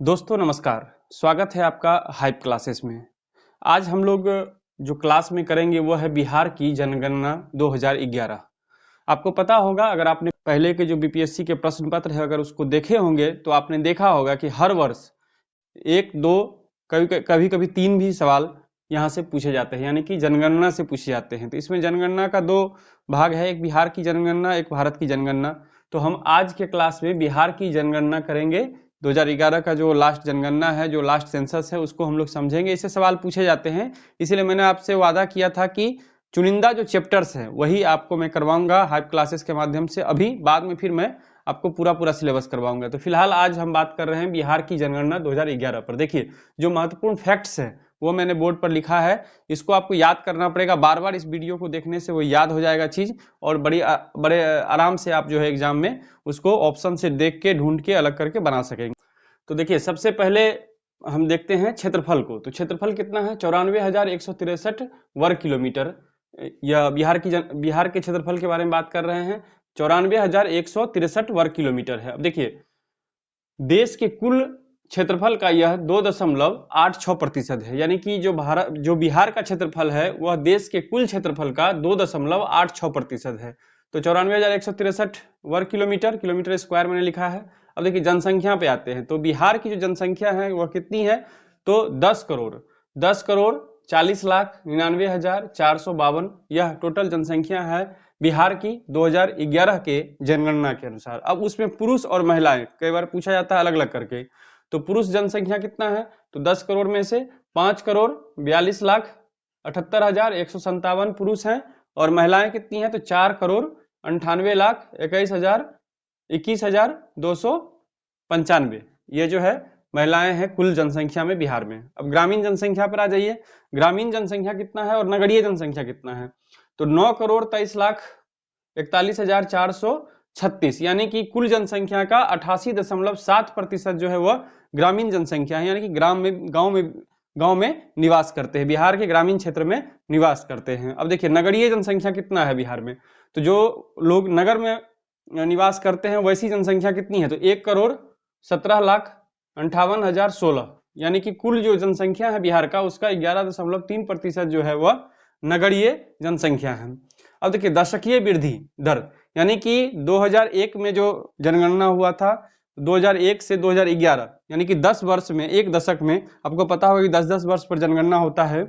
दोस्तों नमस्कार, स्वागत है आपका हाइप क्लासेस में। आज हम लोग जो क्लास में करेंगे वो है बिहार की जनगणना 2011। आपको पता होगा, अगर आपने पहले के जो बीपीएससी के प्रश्न पत्र है अगर उसको देखे होंगे तो आपने देखा होगा कि हर वर्ष एक दो कभी कभी तीन भी सवाल यहाँ से पूछे जाते हैं, यानी कि जनगणना से पूछे जाते हैं। तो इसमें जनगणना का दो भाग है, एक बिहार की जनगणना, एक भारत की जनगणना। तो हम आज के क्लास में बिहार की जनगणना करेंगे। 2011 का जो लास्ट जनगणना है, जो लास्ट सेंसस है, उसको हम लोग समझेंगे। इससे सवाल पूछे जाते हैं, इसीलिए मैंने आपसे वादा किया था कि चुनिंदा जो चैप्टर्स हैं वही आपको मैं करवाऊंगा हाइप क्लासेस के माध्यम से। अभी बाद में फिर मैं आपको पूरा सिलेबस करवाऊंगा। तो फिलहाल आज हम बात कर रहे हैं बिहार की जनगणना 2011 पर। देखिए, जो महत्वपूर्ण फैक्ट्स हैं वो मैंने बोर्ड पर लिखा है, इसको आपको याद करना पड़ेगा। बार बार इस वीडियो को देखने से वो याद हो जाएगा चीज, और बड़े आराम से आप जो है एग्जाम में उसको ऑप्शन से देख के ढूंढ के अलग करके बना सकेंगे। तो देखिए, सबसे पहले हम देखते हैं क्षेत्रफल को। तो क्षेत्रफल कितना है? 94,163 वर्ग किलोमीटर। या बिहार के क्षेत्रफल के बारे में बात कर रहे हैं। 94,163 वर्ग किलोमीटर है। अब देखिए, देश के कुल क्षेत्रफल का यह 2.86% है, यानी कि जो बिहार का क्षेत्रफल है वह देश के कुल क्षेत्रफल का 2.86% है। तो 94,163 वर्ग किलोमीटर, किलोमीटर स्क्वायर मैंने लिखा है। अब देखिए, जनसंख्या पे आते हैं। तो बिहार की जो जनसंख्या है वह कितनी है? तो 10,40,40,99,452 यह टोटल जनसंख्या है बिहार की 2011 के जनगणना के अनुसार। अब उसमें पुरुष और महिलाएं कई बार पूछा जाता है अलग अलग करके। तो पुरुष जनसंख्या कितना है? तो 10 करोड़ में से 5,42,78,157 पुरुष हैं, और महिलाएं कितनी हैं? तो 4,98,21,295 ये जो है महिलाएं हैं कुल जनसंख्या में बिहार में। अब ग्रामीण जनसंख्या पर आ जाइए। ग्रामीण जनसंख्या कितना है और नगरीय जनसंख्या कितना है? तो 9,23,41,436, यानी कि कुल जनसंख्या का 88.7% जो है वह ग्रामीण जनसंख्या है, यानी कि गांव में निवास करते हैं, बिहार के ग्रामीण क्षेत्र में निवास करते हैं। अब देखिए, नगरीय जनसंख्या कितना है बिहार में? तो जो लोग नगर में निवास करते हैं वैसी जनसंख्या कितनी है? तो 1,17,58,016, यानी कि कुल जो जनसंख्या है बिहार का उसका 11.3% जो है वह नगरीय जनसंख्या है। अब देखिए, दशकीय वृद्धि दर, यानी कि 2001 में जो जनगणना हुआ था, 2001 से 2011 यानी कि 10 वर्ष में, एक दशक में, आपको पता होगा कि 10-10 वर्ष पर जनगणना होता है।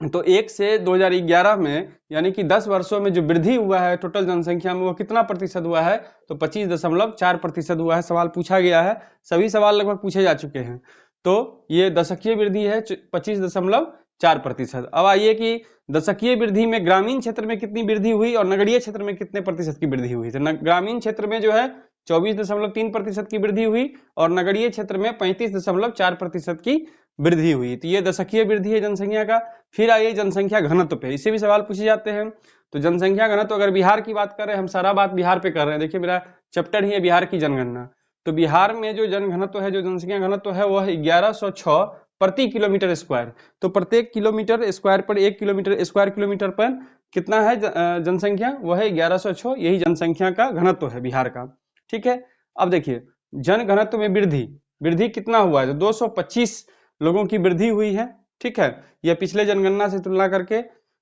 तो 1 से 2011 में यानी कि 10 वर्षों में जो वृद्धि हुआ है टोटल जनसंख्या में, वो कितना प्रतिशत हुआ है? तो 25.4% हुआ है। सवाल पूछा गया है, सभी सवाल लगभग पूछे जा चुके हैं। तो ये दशकीय वृद्धि है 25.4%। अब आइए कि दशकीय वृद्धि में ग्रामीण क्षेत्र में कितनी वृद्धि हुई और नगरीय क्षेत्र में कितने प्रतिशत की वृद्धि हुई? तो ग्रामीण क्षेत्र में जो है 24.3% की वृद्धि हुई, और नगरीय क्षेत्र में 35.4% की वृद्धि हुई। तो ये दशकीय वृद्धि है जनसंख्या का। फिर आइए जनसंख्या घनत्व पे, इससे भी सवाल पूछे जाते हैं। तो जनसंख्या घनत्व, अगर बिहार की बात कर रहे हैं, हम सारा बात बिहार पे कर रहे हैं। देखिए, मेरा चैप्टर ही है बिहार की जनगणना। तो बिहार में जो जनघनत्व है, जो जनसंख्या घनत्व है, वह 1106 प्रति किलोमीटर स्क्वायर। तो प्रत्येक किलोमीटर स्क्वायर पर, 1 किलोमीटर स्क्वायर किलोमीटर पर कितना है जनसंख्या? वह है 1106। यही जनसंख्या का घनत्व है बिहार का। ठीक है। अब देखिए, जन घनत्व में वृद्धि कितना हुआ है? तो 225 लोगों की वृद्धि हुई है। ठीक है, यह पिछले जनगणना से तुलना करके।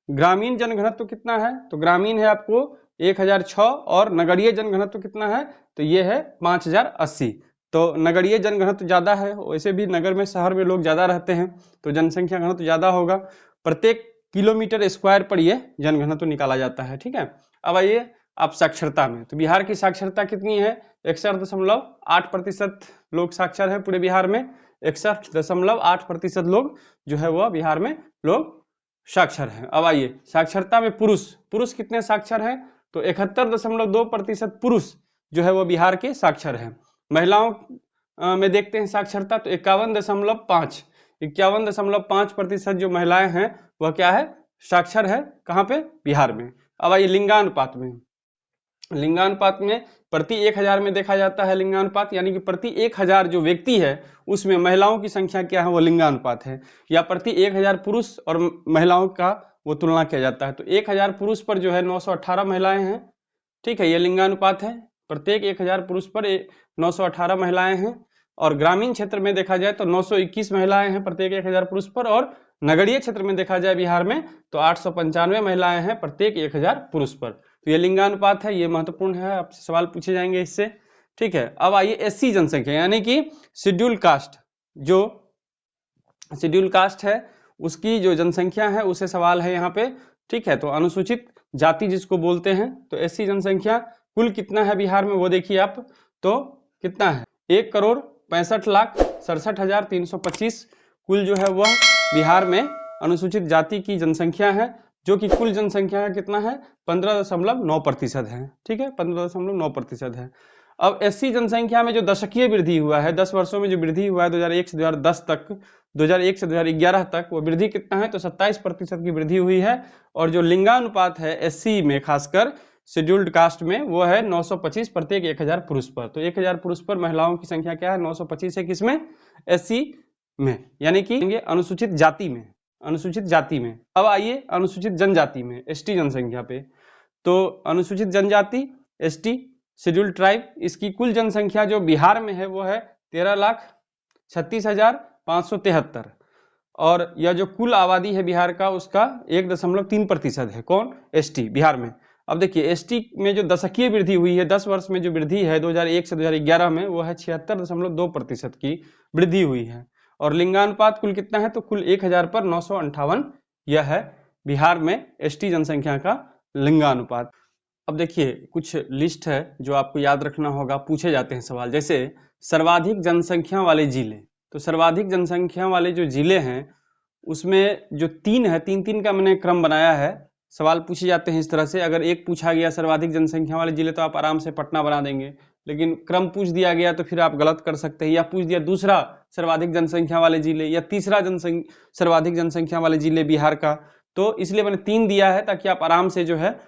ग्रामीण जनघनत्व कितना है? तो ग्रामीण है आपको 1006, और नगरीय जनघनत्व कितना है? तो ये है 5080। तो नगरीय जनघनत्व ज्यादा है, वैसे भी नगर में, शहर में लोग ज्यादा रहते हैं, तो जनसंख्या घनत्व ज्यादा होगा। प्रत्येक किलोमीटर स्क्वायर पर यह जनघनत्व निकाला जाता है। ठीक है। अब आइए आप साक्षरता में। तो बिहार की साक्षरता कितनी है? 61.8% लोग साक्षर है पूरे बिहार में। 61.8% लोग जो है वह बिहार में लोग साक्षर हैं। अब आइए साक्षरता में पुरुष कितने साक्षर हैं? तो 71.2% पुरुष जो है वह बिहार के साक्षर हैं। महिलाओं में देखते हैं साक्षरता, तो 51.5% जो महिलाएं हैं वह क्या है? साक्षर है। कहाँ पे? बिहार में। अब आइए लिंगानुपात में प्रति 1000 में देखा जाता है लिंगानुपात, यानी कि प्रति 1000 जो व्यक्ति है उसमें महिलाओं की संख्या क्या है? वो लिंगानुपात है। या प्रति 1000 पुरुष और महिलाओं का वो तुलना किया जाता है। तो 1000 पुरुष पर जो है 918 महिलाएं हैं। ठीक है, ये लिंगानुपात है। प्रत्येक 1000 पुरुष पर 918 महिलाएं हैं, और ग्रामीण क्षेत्र में देखा जाए तो 921 महिलाएं हैं प्रत्येक 1000 पुरुष पर, और नगरीय क्षेत्र में देखा जाए बिहार में तो 895 महिलाएं हैं प्रत्येक 1000 पुरुष पर। तो ये लिंगानुपात है, ये महत्वपूर्ण है, आपसे सवाल पूछे जाएंगे इससे। ठीक है, अब आइए एससी जनसंख्या यानी कि शेड्यूल कास्ट, जो शेड्यूल कास्ट है उसकी जो जनसंख्या है उसे सवाल है यहाँ पे। ठीक है, तो अनुसूचित जाति जिसको बोलते हैं, तो एससी जनसंख्या कुल कितना है बिहार में वो देखिए आप, तो कितना है 1,65,67,325 कुल जो है वह बिहार में अनुसूचित जाति की जनसंख्या है, जो कि कुल जनसंख्या का कितना है 15.9% है। ठीक है, 15.9% है। अब एससी जनसंख्या में जो दशकीय वृद्धि हुआ है, 10 वर्षों में जो वृद्धि हुआ है 2001 से 2010 तक, 2001 से 2011 तक, वो वृद्धि कितना है तो 27% की वृद्धि हुई है। और जो लिंगानुपात है एससी में खासकर शेड्यूल्ड कास्ट में वो है 925 प्रत्येक 1000 पुरुष पर। तो 1000 पुरुष पर महिलाओं की संख्या क्या है 925 है, किसमें एससी में, यानी कि अनुसूचित जाति में, अनुसूचित जाति में। अब आइए अनुसूचित जनजाति में, एसटी जनसंख्या पे। तो अनुसूचित जनजाति एसटी शेड्यूल्ड ट्राइब, इसकी कुल जनसंख्या जो बिहार में है वो है 13,36,573, और यह जो कुल आबादी है बिहार का उसका 1.3% है। कौन? एसटी बिहार में। अब देखिए एसटी में जो दशकीय वृद्धि हुई है 10 वर्ष में जो वृद्धि है 2001 से 2011 में वो है 76.2% की वृद्धि हुई है। और लिंगानुपात कुल कितना है तो कुल 1000 पर 958 यह है बिहार में एसटी जनसंख्या का लिंगानुपात। अब देखिए कुछ लिस्ट है जो आपको याद रखना होगा, पूछे जाते हैं सवाल, जैसे सर्वाधिक जनसंख्या वाले जिले। तो सर्वाधिक जनसंख्या वाले जो जिले हैं उसमें जो 3 है, 3-3 का मैंने क्रम बनाया है, सवाल पूछे जाते हैं इस तरह से। अगर एक पूछा गया सर्वाधिक जनसंख्या वाले जिले तो आप आराम से पटना बना देंगे, लेकिन क्रम पूछ दिया गया तो फिर आप गलत कर सकते हैं। या पूछ दिया दूसरा सर्वाधिक जनसंख्या वाले जिले या तीसरा सर्वाधिक जनसंख्या वाले जिले बिहार का, तो इसलिए मैंने 3 दिया है ताकि आप आराम से जो है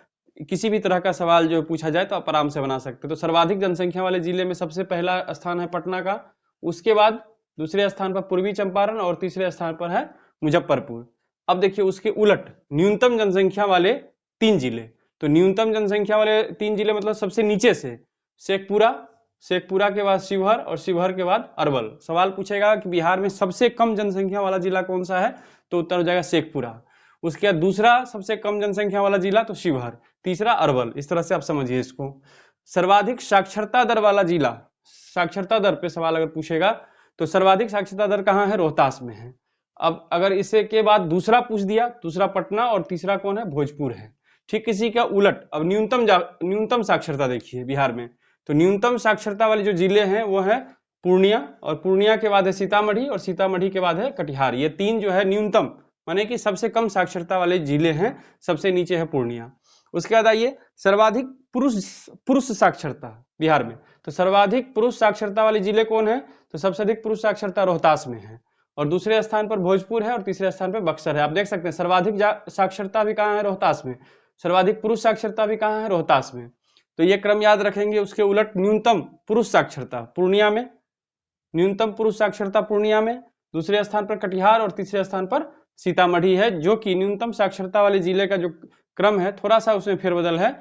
किसी भी तरह का सवाल जो पूछा जाए तो आप आराम से बना सकते हैं। तो सर्वाधिक जनसंख्या वाले जिले में सबसे पहला स्थान है पटना का, उसके बाद दूसरे स्थान पर पूर्वी चंपारण और तीसरे स्थान पर है मुजफ्फरपुर। अब देखिए उसके उलट न्यूनतम जनसंख्या वाले 3 जिले, तो न्यूनतम जनसंख्या वाले 3 जिले मतलब सबसे नीचे से शेखपुरा, शेखपुरा के बाद शिवहर और शिवहर के बाद अरवल। सवाल पूछेगा कि बिहार में सबसे कम जनसंख्या वाला जिला कौन सा है, तो उत्तर हो जाएगा शेखपुरा। उसके बाद दूसरा सबसे कम जनसंख्या वाला जिला तो शिवहर, तीसरा अरवल। इस तरह से आप समझिए इसको। सर्वाधिक साक्षरता दर वाला जिला, साक्षरता दर पे सवाल अगर पूछेगा तो सर्वाधिक साक्षरता दर कहाँ है, रोहतास में है। अब अगर इसे के बाद दूसरा पूछ दिया, दूसरा पटना और तीसरा कौन है, भोजपुर है। ठीक इसी का उलट अब न्यूनतम साक्षरता देखिए बिहार में, तो न्यूनतम साक्षरता वाले जो जिले हैं वो है पूर्णिया, और पूर्णिया के बाद है सीतामढ़ी, और सीतामढ़ी के बाद है कटिहार। ये 3 जो है न्यूनतम माने कि सबसे कम साक्षरता वाले जिले हैं, सबसे नीचे है पूर्णिया। उसके बाद आइए सर्वाधिक पुरुष साक्षरता बिहार में, तो सर्वाधिक पुरुष साक्षरता वाले जिले कौन है, तो सबसे अधिक पुरुष साक्षरता रोहतास में है, और दूसरे स्थान पर भोजपुर है और तीसरे स्थान पर बक्सर है। आप देख सकते हैं सर्वाधिक साक्षरता भी कहाँ है, रोहतास में। सर्वाधिक पुरुष साक्षरता भी कहाँ है, रोहतास में। तो ये क्रम याद रखेंगे। उसके उलट न्यूनतम पुरुष साक्षरता पूर्णिया में, न्यूनतम पुरुष साक्षरता पूर्णिया में, दूसरे स्थान पर कटिहार और तीसरे स्थान पर सीतामढ़ी है। जो कि न्यूनतम साक्षरता वाले जिले का जो क्रम है थोड़ा सा उसमें फेरबदल है।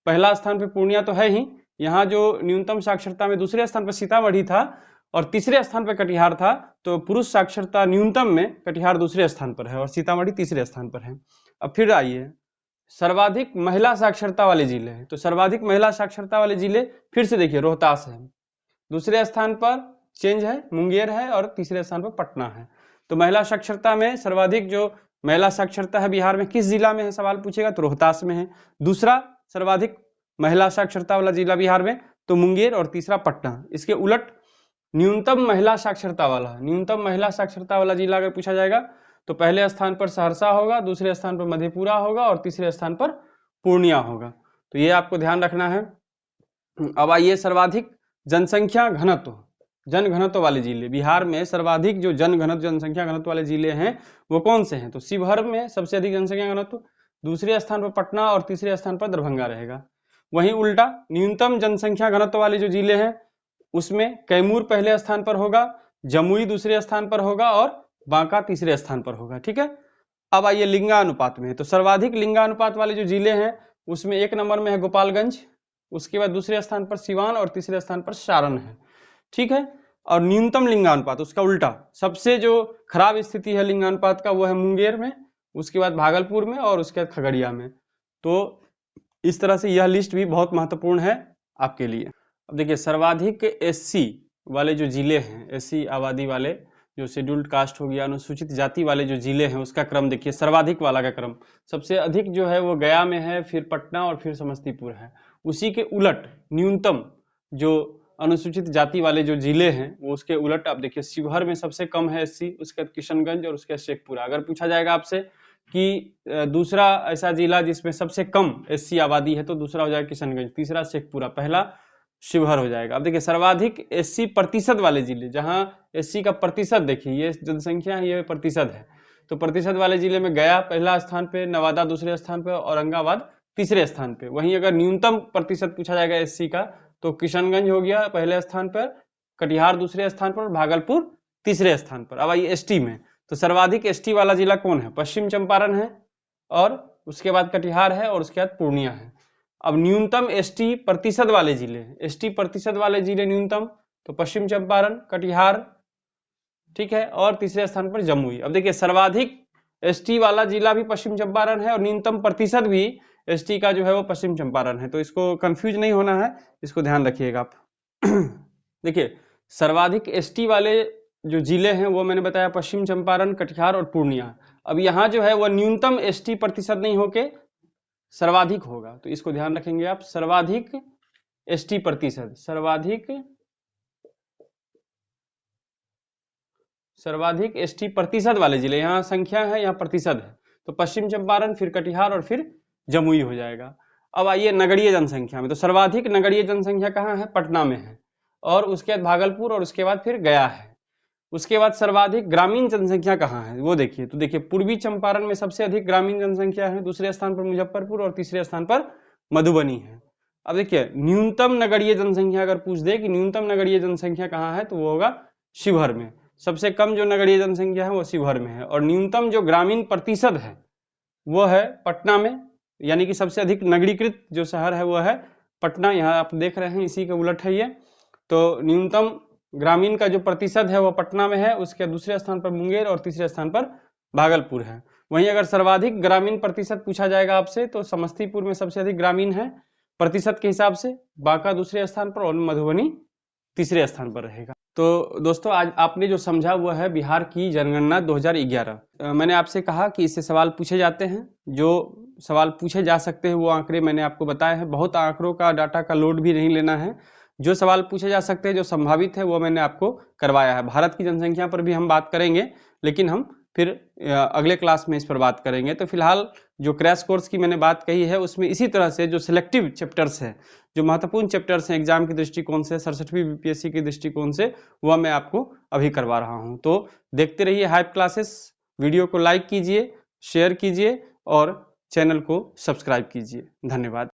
पहला स्थान पर पूर्णिया तो है ही, यहाँ जो न्यूनतम साक्षरता में दूसरे स्थान पर सीतामढ़ी था और तीसरे स्थान पर कटिहार था, तो पुरुष साक्षरता न्यूनतम में कटिहार दूसरे स्थान पर है और सीतामढ़ी तीसरे स्थान पर है। अब फिर आइए सर्वाधिक महिला साक्षरता वाले जिले हैं, तो सर्वाधिक महिला साक्षरता वाले जिले फिर से देखिए रोहतास है, दूसरे स्थान पर चेंज है मुंगेर है, और तीसरे स्थान पर पटना है। तो महिला साक्षरता में सर्वाधिक जो महिला साक्षरता है बिहार में किस जिला में है, सवाल पूछेगा तो रोहतास में है। दूसरा सर्वाधिक महिला साक्षरता वाला जिला बिहार में तो मुंगेर, और तीसरा पटना। इसके उलट न्यूनतम महिला साक्षरता वाला जिला अगर पूछा जाएगा तो पहले स्थान पर सहरसा होगा, दूसरे स्थान पर मधेपुरा होगा और तीसरे स्थान पर पूर्णिया होगा। तो ये आपको ध्यान रखना है। अब आइए सर्वाधिक जनसंख्या घनत्व, जन घनत्व वाले जिले बिहार में, सर्वाधिक जो जनसंख्या घनत्व वाले जिले हैं वो कौन से हैं, तो शिवहर में सबसे अधिक जनसंख्या घनत्व, दूसरे स्थान पर पटना और तीसरे स्थान पर दरभंगा रहेगा। वहीं उल्टा न्यूनतम जनसंख्या घनत्व वाले जो जिले हैं उसमें कैमूर पहले स्थान पर होगा, जमुई दूसरे स्थान पर होगा और बांका तीसरे स्थान पर होगा। ठीक है। अब आइए लिंगानुपात में, तो सर्वाधिक लिंगानुपात वाले जो जिले हैं उसमें 1 नंबर में है गोपालगंज, उसके बाद दूसरे स्थान पर सिवान और तीसरे स्थान पर सारण है। ठीक है। और न्यूनतम लिंगानुपात उसका उल्टा, सबसे जो खराब स्थिति है लिंगानुपात का वो है मुंगेर में, उसके बाद भागलपुर में और उसके बाद खगड़िया में। तो इस तरह से यह लिस्ट भी बहुत महत्वपूर्ण है आपके लिए। अब देखिए सर्वाधिक एससी वाले जो जिले हैं, एससी आबादी वाले जो शेड्यूल्ड कास्ट हो गया, अनुसूचित जाति वाले जो जिले हैं उसका क्रम देखिए, सर्वाधिक वाला का क्रम सबसे अधिक जो है वो गया में है, फिर पटना और फिर समस्तीपुर है। उसी के उलट न्यूनतम जो अनुसूचित जाति वाले जो जिले हैं वो उसके उलट आप देखिए शिवहर में सबसे कम है एससी, उसके बाद किशनगंज और उसके बाद शेखपुरा। अगर पूछा जाएगा आपसे कि दूसरा ऐसा जिला जिसमें सबसे कम एससी आबादी है तो दूसरा हो जाएगा किशनगंज, तीसरा शेखपुरा, पहला शिवहर हो जाएगा। अब देखिए सर्वाधिक एससी प्रतिशत वाले जिले, जहां एससी का प्रतिशत देखिए ये जनसंख्या है ये प्रतिशत है, तो प्रतिशत वाले जिले में गया पहला स्थान पे, नवादा दूसरे स्थान पे, औरंगाबाद तीसरे स्थान पे। वहीं अगर न्यूनतम प्रतिशत पूछा जाएगा एससी का तो किशनगंज हो गया पहले स्थान पर, कटिहार दूसरे स्थान पर, भागलपुर तीसरे स्थान पर। अब आइए एसटी में, तो सर्वाधिक एसटी वाला जिला कौन है? पश्चिम चंपारण है और उसके बाद कटिहार है और उसके बाद पूर्णिया है। अब न्यूनतम एसटी प्रतिशत वाले जिले, एसटी प्रतिशत वाले जिले न्यूनतम तो पश्चिम चंपारण, कटिहार, ठीक है, और तीसरे स्थान पर जमुई। अब देखिए सर्वाधिक एसटी वाला जिला भी पश्चिम चंपारण है और न्यूनतम प्रतिशत भी एसटी का जो है वो पश्चिम चंपारण है, तो इसको कंफ्यूज नहीं होना है, इसको ध्यान रखिएगा आप। देखिए सर्वाधिक एसटी वाले जो जिले हैं वो मैंने बताया पश्चिम चंपारण, कटिहार और पूर्णिया। अब यहाँ जो है वो न्यूनतम एसटी प्रतिशत नहीं होके सर्वाधिक होगा, तो इसको ध्यान रखेंगे आप। सर्वाधिक एसटी प्रतिशत, सर्वाधिक एसटी प्रतिशत वाले जिले, यहाँ संख्या है यहाँ प्रतिशत है, तो पश्चिम चंपारण, फिर कटिहार और फिर जमुई हो जाएगा। अब आइए नगरीय जनसंख्या में, तो सर्वाधिक नगरीय जनसंख्या कहाँ है? पटना में है, और उसके बाद भागलपुर और उसके बाद फिर गया है। उसके बाद सर्वाधिक ग्रामीण जनसंख्या कहाँ है वो देखिए, तो देखिए पूर्वी चंपारण में सबसे अधिक ग्रामीण जनसंख्या है, दूसरे स्थान पर मुजफ्फरपुर और तीसरे स्थान पर मधुबनी है। अब देखिए न्यूनतम नगरीय जनसंख्या अगर पूछ दे कि न्यूनतम नगरीय जनसंख्या कहाँ है तो वो होगा शिवहर में। सबसे कम जो नगरीय जनसंख्या है वो शिवहर में है, और न्यूनतम जो ग्रामीण प्रतिशत है वो है पटना में, यानी कि सबसे अधिक नगरीकृत जो शहर है वो है पटना, यहाँ आप देख रहे हैं इसी के उलट है ये। तो न्यूनतम ग्रामीण का जो प्रतिशत है वो पटना में है, उसके दूसरे स्थान पर मुंगेर और तीसरे स्थान पर भागलपुर है। वहीं अगर सर्वाधिक ग्रामीण प्रतिशत पूछा जाएगा आपसे तो समस्तीपुर में सबसे अधिक ग्रामीण है प्रतिशत के हिसाब से, बांका दूसरे स्थान पर और मधुबनी तीसरे स्थान पर रहेगा। तो दोस्तों आज आपने जो समझा वो है बिहार की जनगणना 2011। मैंने आपसे कहा कि इससे सवाल पूछे जाते हैं, जो सवाल पूछे जा सकते हैं वो आंकड़े मैंने आपको बताए हैं। बहुत आंकड़ों का डाटा का लोड भी नहीं लेना है, जो सवाल पूछे जा सकते हैं जो संभावित है वो मैंने आपको करवाया है। भारत की जनसंख्या पर भी हम बात करेंगे, लेकिन हम फिर अगले क्लास में इस पर बात करेंगे। तो फिलहाल जो क्रैश कोर्स की मैंने बात कही है उसमें इसी तरह से जो सिलेक्टिव चैप्टर्स हैं, जो महत्वपूर्ण चैप्टर्स हैं एग्जाम के दृष्टिकोण से, 67वीं बीपीएससी के दृष्टिकोण से, वह मैं आपको अभी करवा रहा हूं। तो देखते रहिए हाइप क्लासेस, वीडियो को लाइक कीजिए, शेयर कीजिए और चैनल को सब्सक्राइब कीजिए। धन्यवाद।